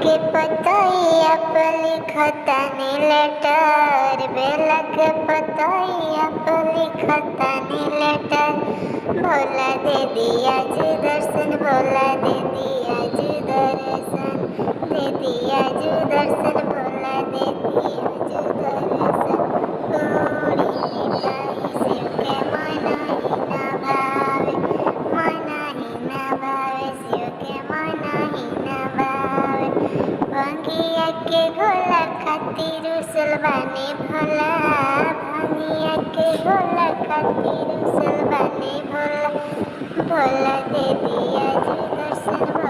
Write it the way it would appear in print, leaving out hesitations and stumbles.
के पतैया पे लिखतानी लेटर, बेला के पतैया पे लिखतानी लेटर। भोला दे दिया जी दर्शन, भोला दे दिया जी दर्शन, दे दिया जी दर्शन, भोला दे दिया जी दर्शन। पूरी मिठाई शिव के मना ही ना भावे, मना ही ना भावे, शिव के मना ही ना भावे। भंगिया के गोला खातिर उसल बानी भोला, भंगिया के गोला खातिर उसल बानी भोला। भोला दे दिया जी दर्शन।